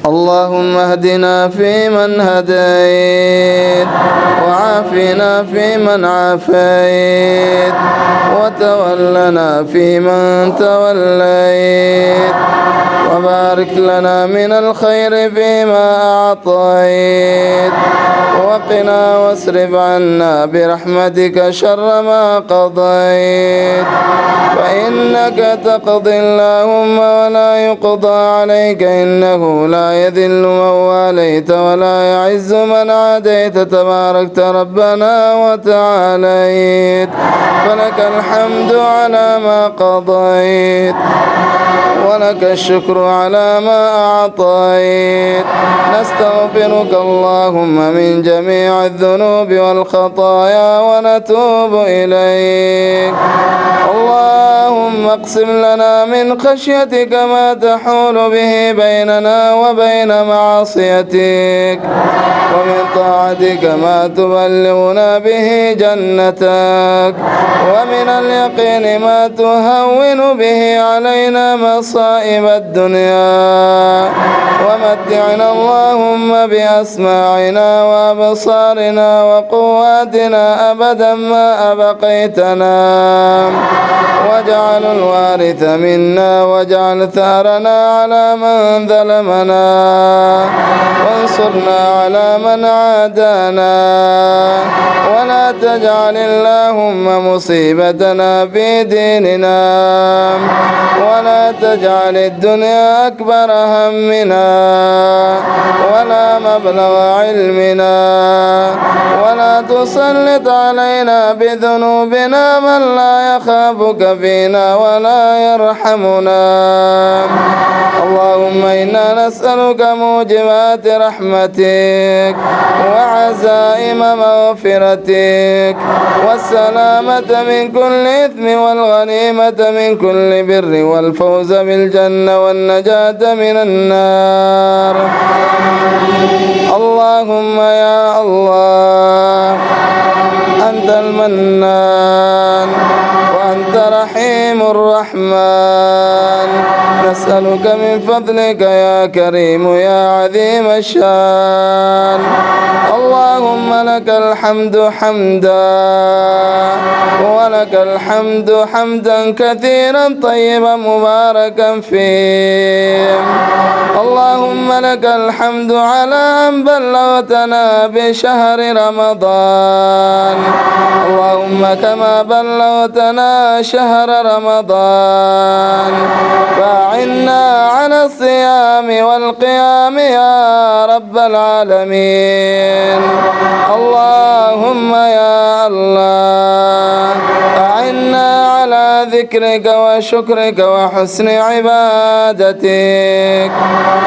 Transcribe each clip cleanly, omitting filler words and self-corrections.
اللهم اهدنا فيمن هديت، وعافنا فيمن عافيت، وتولنا فيمن توليت، وبارك لنا من الخير فيما أعطيت، وقنا واصرف عنا برحمتك شر ما قضيت، فإنك تقضي اللهم ولا يقضى عليك، إنه لا يذل من واليت ولا يعز من عاديت، تباركت ربنا وتعاليت، فلك الحمد على ما قضيت، ولك الشكر على ما أعطيت. نستغفرك اللهم من جميع الذنوب والخطايا ونتوب إليك. اللهم اقسم لنا من خشيتك ما تحول به بيننا وبين معصيتك، ومن طاعتك ما تبلغنا به جنتك، ومن اليقين ما تهون به علينا مصائب الدنيا، ومتعنا اللهم بأسماعنا وأبصارنا وقواتنا أبدا ما أبقيتنا، واجعل الوارث منا، واجعل ثارنا على من ظلمنا، وانصرنا على من عادانا، ولا تجعل اللهم مصيبتنا في ديننا، ولا تجعل الدنيا أكبر همنا، ولا مبلغ علمنا، ولا تسلط علينا بذنوبنا من لا يخافك فينا ولا يرحمنا. اللهم إنا نسألك موجبات رحمتك، وعزائم مغفرتك، والسلامة من كل إثم، والغنيمة من كل بر، والفوز بالجنة، والنجاة من النار. اللهم يا الله أنت المنان، وأنت رحيم الرحمن، نسألك من فضلك يا كريم يا عظيم الشان. اللهم لك الحمد حمدا، ولك الحمد حمدا كثيرا طيبا مباركا فيه. اللهم لك الحمد على أن بلغتنا بشهر رمضان، اللهم كما بلغتنا شهر رمضان فأعنا على الصيام والقيام يا رب العالمين. اللهم يا الله أعنا على ذكرك وشكرك وحسن عبادتك.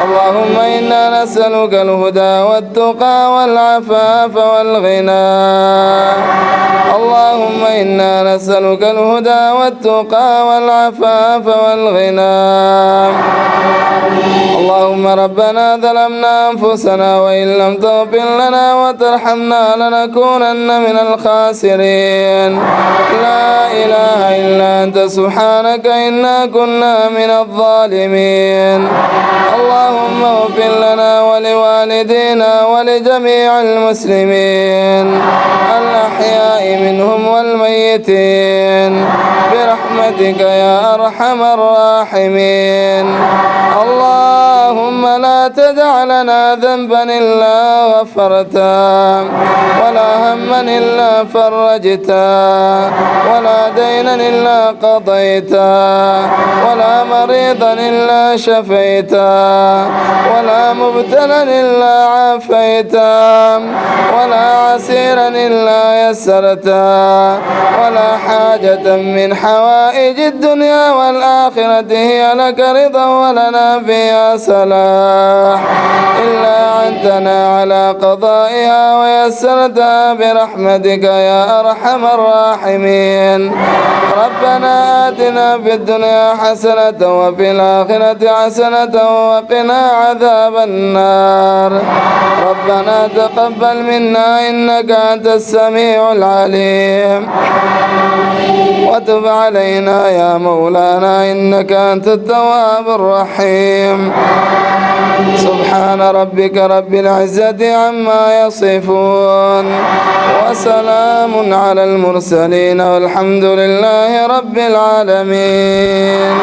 اللهم إنا نسألك الهدى والتقى والعفاف والغنى. اللهم إنا نسألك الهدى والتقى والعفاف والغنى. اللهم ربنا ظلمنا أنفسنا، وإن لم تغفر لنا وترحمنا لنكونن من الخاسرين. لا إله إلا أنت سبحانك إنا كنا من الظالمين. اللهم اغفر لنا ولوالدينا ولجميع المسلمين الأحياء منهم والميتين برحمتك يا أرحم الراحمين. اللهم لا تدع لنا ذنبا إلا غفرته، ولا هما إلا فرجته، ولا دينا إلا قضيته، ولا مريضا إلا شفيته، ولا مبتلا إلا عافيته، ولا عسيرا إلا يسرته، ولا حاجة من حوائج الدنيا والآخرة هي لك رضا ولنا فيها صلاح إلا عنتنا على قضائها ويسرتها برحمتك يا أرحم الراحمين. ربنا آتنا في الدنيا حسنة وفي الآخرة حسنة وقنا عذاب النار. ربنا تقبل منا إنك أنت السميع العليم، وتب علينا يا مولانا إنك أنت التواب الرحيم. سبحان ربك رب العزة عما يصفون وسلام على المرسلين والحمد لله رب العالمين.